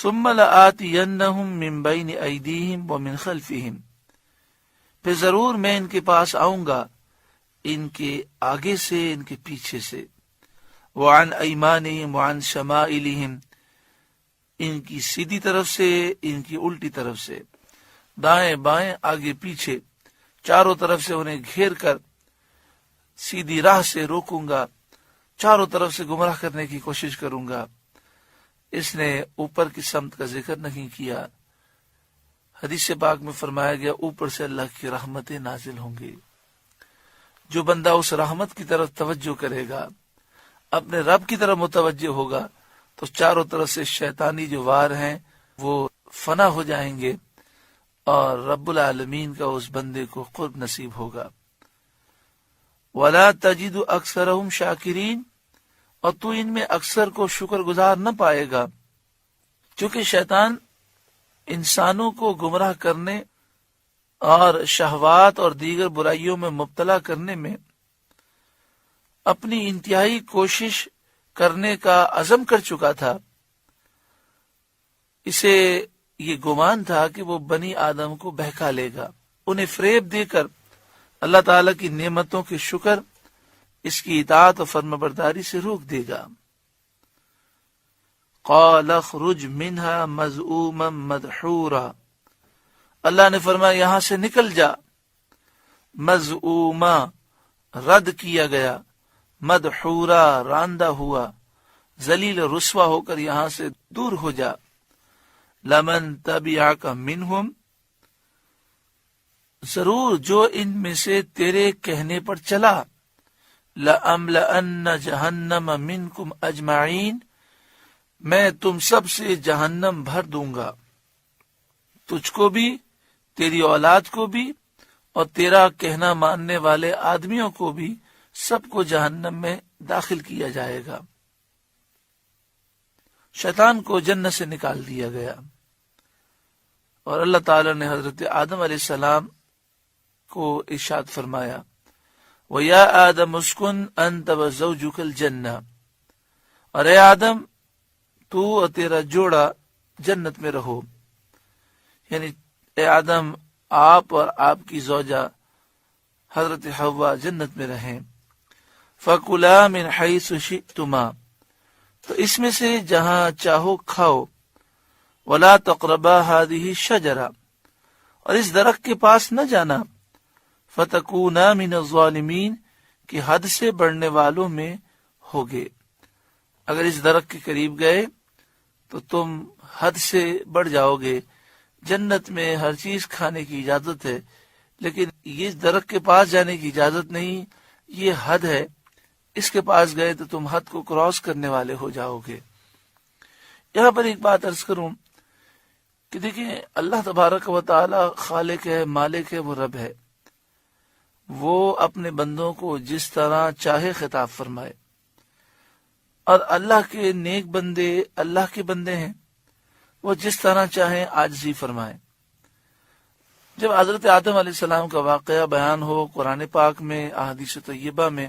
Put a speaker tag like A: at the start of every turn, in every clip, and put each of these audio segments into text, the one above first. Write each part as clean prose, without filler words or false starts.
A: ثم لآتینہم من بین ایدیہم ومن خلفہم، پھر ضرور میں ان کے پاس آؤں گا، ان کے آگے سے، ان کے پیچھے سے، وعن ایمانہم وعن شمائلہم، ان کی سیدھی طرف سے، ان کی الٹی طرف سے، دائیں بائیں آگے پیچھے، چاروں طرف سے انہیں گھیر کر سیدھی راہ سے روکوں گا، چاروں طرف سے گمراہ کرنے کی کوشش کروں گا۔ اس نے اوپر کی سمت کا ذکر نہیں کیا۔ حدیث پاک میں فرمایا گیا اوپر سے اللہ کی رحمتیں نازل ہوں گی۔ جو بندہ اس رحمت کی طرف توجہ کرے گا، اپنے رب کی طرف متوجہ ہوگا، تو چاروں طرف سے شیطانی جو وار ہیں وہ فنا ہو جائیں گے اور رب العالمین کا اس بندے کو قرب نصیب ہوگا۔ وَلَا تَجِدُ أَكْثَرَهُمْ شَاكِرِينَ، اور تو ان میں اکثر کو شکر گزار نہ پائے گا، چونکہ شیطان انسانوں کو گمراہ کرنے اور شہوات اور دیگر برائیوں میں مبتلا کرنے میں اپنی انتہائی کوشش کرنے کا عزم کر چکا تھا۔ اسے یہ گمان تھا کہ وہ بنی آدم کو بہکا لے گا، انہیں فریب دے کر اللہ تعالیٰ کی نعمتوں کے شکر، اس کی اطاعت و فرمانبرداری سے روک دے گا۔ قال اخرج منها مذءوما مدحورا، اللہ نے فرمایا یہاں سے نکل جا، مذءوما رد کیا گیا، مدحورا راندہ ہوا، ذلیل رسوا ہو کر یہاں سے دور ہو جا۔ لمن تبعک منہم، ضرور جو ان میں سے تیرے کہنے پر چلا، لَأَمْلَأَنَّ جَهَنَّمَ مِنْكُمْ أَجْمَعِينَ، میں تم سب سے جہنم بھر دوں گا، تجھ کو بھی، تیری اولاد کو بھی، اور تیرا کہنا ماننے والے آدمیوں کو بھی، سب کو جہنم میں داخل کیا جائے گا۔ شیطان کو جنت سے نکال دیا گیا، اور اللہ تعالی نے حضرت آدم علیہ السلام کو ارشاد فرمایا وَيَا آدَمُ اسْكُنْ أَنْتَ وَزَوْجُكَ الْجَنَّةَ، اور اے آدم تو اور تیرا جوڑا جنت میں رہو، یعنی اے آدم آپ اور آپ کی زوجہ حضرت حوا جنت میں رہیں۔ فَكُلَا مِنْ حَيْثُ شِئْتُمَا، تو اس میں سے جہاں چاہو کھاؤ، وَلَا تَقْرَبَا هَذِهِ الشَّجَرَةَ، اور اس درخت کے پاس نہ جانا، فَتَكُونَا مِنَ الظَّالِمِينَ، کہ حد سے بڑھنے والوں میں ہوگے۔ اگر اس درخت کے قریب گئے تو تم حد سے بڑھ جاؤ گے۔ جنت میں ہر چیز کھانے کی اجازت ہے، لیکن یہ درخت کے پاس جانے کی اجازت نہیں، یہ حد ہے، اس کے پاس گئے تو تم حد کو کراس کرنے والے ہو جاؤ گے۔ یہاں پر ایک بات عرض کروں کہ دیکھیں، اللہ تبارک و تعالی خالق ہے، مالک ہے، وہ رب ہے، وہ اپنے بندوں کو جس طرح چاہے خطاب فرمائے، اور اللہ کے نیک بندے اللہ کے بندے ہیں، وہ جس طرح چاہیں عاجزی فرمائے۔ جب حضرت آدم علیہ السلام کا واقعہ بیان ہو قرآن پاک میں، احادیث طیبہ میں،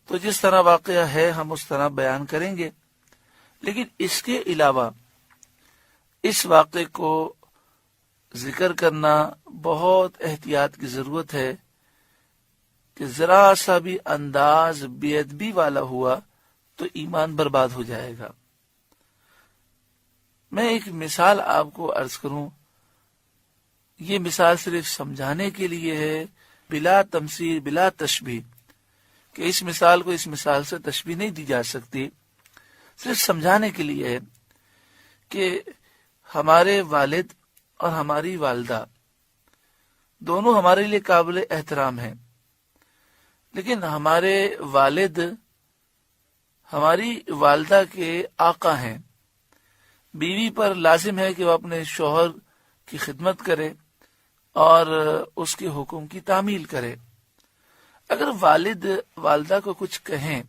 A: تو جس طرح واقعہ ہے ہم اس طرح بیان کریں گے، لیکن اس کے علاوہ اس واقعے کو ذکر کرنا بہت احتیاط کی ضرورت ہے کہ ذرا سا بھی انداز بے ادبی والا ہوا تو ایمان برباد ہو جائے گا۔ میں ایک مثال آپ کو عرض کروں، یہ مثال صرف سمجھانے کے لیے ہے، بلا تمثیل بلا تشبیہ، کہ اس مثال کو اس مثال سے تشبیہ نہیں دی جا سکتی، صرف سمجھانے کے لیے ہے کہ ہمارے والد اور ہماری والدہ دونوں ہمارے لیے قابل احترام ہیں، لیکن ہمارے والد ہماری والدہ کے آقا ہیں۔ بیوی پر لازم ہے کہ وہ اپنے شوہر کی خدمت کرے اور اس کے حکم کی تعمیل کرے۔ اگر والد والدہ کو کچھ کہیں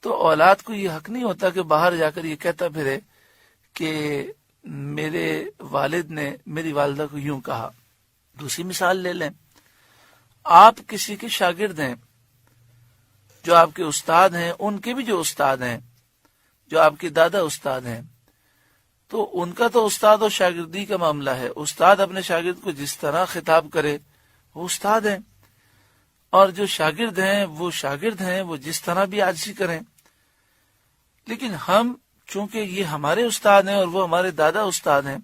A: تو اولاد کو یہ حق نہیں ہوتا کہ باہر جا کر یہ کہتا پھرے کہ میرے والد نے میری والدہ کو یوں کہا۔ دوسری مثال لے لیں، آپ کسی کے شاگرد ہیں، جو آپ کے استاد ہیں، ان کے بھی جو استاد ہیں، جو آپ کے دادا استاد ہیں، تو ان کا تو استاد اور شاگردی کا معاملہ ہے. استاد اپنے شاگرد کو جس طرح خطاب کرے وہ استاد ہیں، اور جو شاگرد ہیں وہ شاگرد ہیں، وہ جس طرح بھی عاجزی کریں. لیکن ہم چونکہ یہ ہمارے استاد ہیں اور وہ ہمارے دادا استاد ہیں،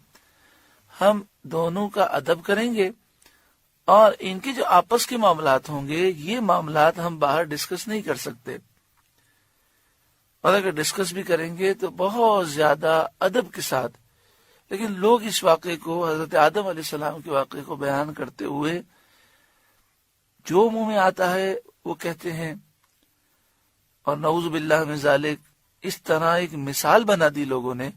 A: ہم دونوں کا ادب کریں گے، اور ان کے جو آپس کے معاملات ہوں گے یہ معاملات ہم باہر ڈسکس نہیں کر سکتے، اور اگر ڈسکس بھی کریں گے تو بہت زیادہ ادب کے ساتھ. لیکن لوگ اس واقعے کو، حضرت آدم علیہ السلام کے واقعے کو بیان کرتے ہوئے جو منہ میں آتا ہے وہ کہتے ہیں، اور نعوذ باللہ من ذالک اس طرح ایک مثال بنا دی لوگوں نے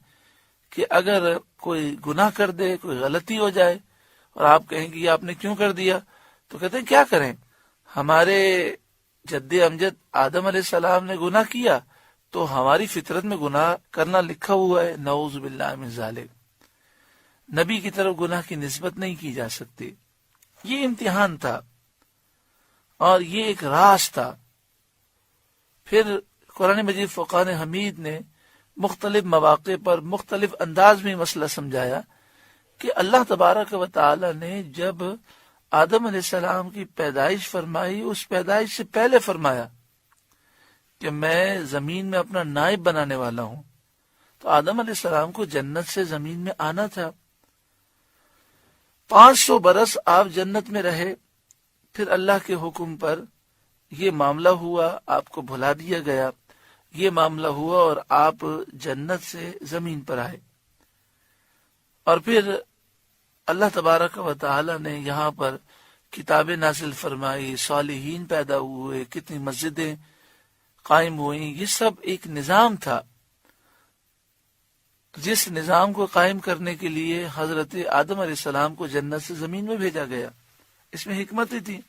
A: کہ اگر کوئی گناہ کر دے، کوئی غلطی ہو جائے اور آپ کہیں گے یہ آپ نے کیوں کر دیا، تو کہتے ہیں کیا کریں، ہمارے جد امجد آدم علیہ السلام نے گناہ کیا تو ہماری فطرت میں گناہ کرنا لکھا ہوا ہے. نعوذ باللہ من ذالک. نبی کی طرف گناہ کی نسبت نہیں کی جا سکتی. یہ امتحان تھا اور یہ ایک راز تھا. پھر قرآن مجید فرقان حمید نے مختلف مواقع پر مختلف انداز میں مسئلہ سمجھایا کہ اللہ تبارک و تعالی نے جب آدم علیہ السلام کی پیدائش فرمائی، اس پیدائش سے پہلے فرمایا کہ میں زمین میں اپنا نائب بنانے والا ہوں. تو آدم علیہ السلام کو جنت سے زمین میں آنا تھا. 500 برس آپ جنت میں رہے، پھر اللہ کے حکم پر یہ معاملہ ہوا، آپ کو بھلا دیا گیا، یہ معاملہ ہوا اور آپ جنت سے زمین پر آئے. اور پھر اللہ تبارک و تعالی نے یہاں پر کتابیں نازل فرمائی، صالحین پیدا ہوئے، کتنی مسجدیں قائم ہوئیں. یہ سب ایک نظام تھا جس نظام کو قائم کرنے کے لیے حضرت آدم علیہ السلام کو جنت سے زمین میں بھیجا گیا. اس میں حکمت ہی تھی.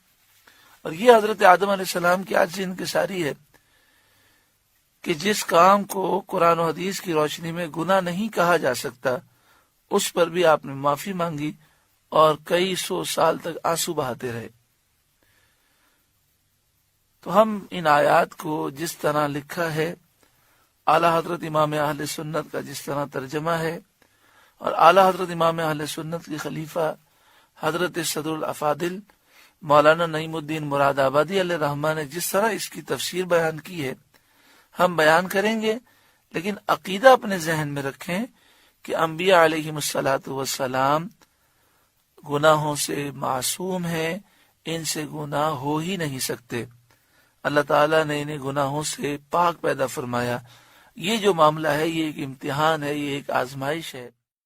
A: اور یہ حضرت آدم علیہ السلام کی عاجزی انکساری ہے کہ جس کام کو قرآن و حدیث کی روشنی میں گناہ نہیں کہا جا سکتا اس پر بھی آپ نے معافی مانگی اور کئی 100 سال تک آنسو بہاتے رہے. تو ہم ان آیات کو جس طرح لکھا ہے، اعلی حضرت امام اہل سنت کا جس طرح ترجمہ ہے، اور اعلی حضرت امام اہل سنت کی خلیفہ حضرت صدر الافاضل مولانا نعیم الدین مراد آبادی علیہ الرحمہ نے جس طرح اس کی تفسیر بیان کی ہے، ہم بیان کریں گے. لیکن عقیدہ اپنے ذہن میں رکھیں کہ انبیاء علیہم الصلاۃ والسلام گناہوں سے معصوم ہیں، ان سے گناہ ہو ہی نہیں سکتے. اللہ تعالیٰ نے انہیں گناہوں سے پاک پیدا فرمایا. یہ جو معاملہ ہے یہ ایک امتحان ہے، یہ ایک آزمائش ہے.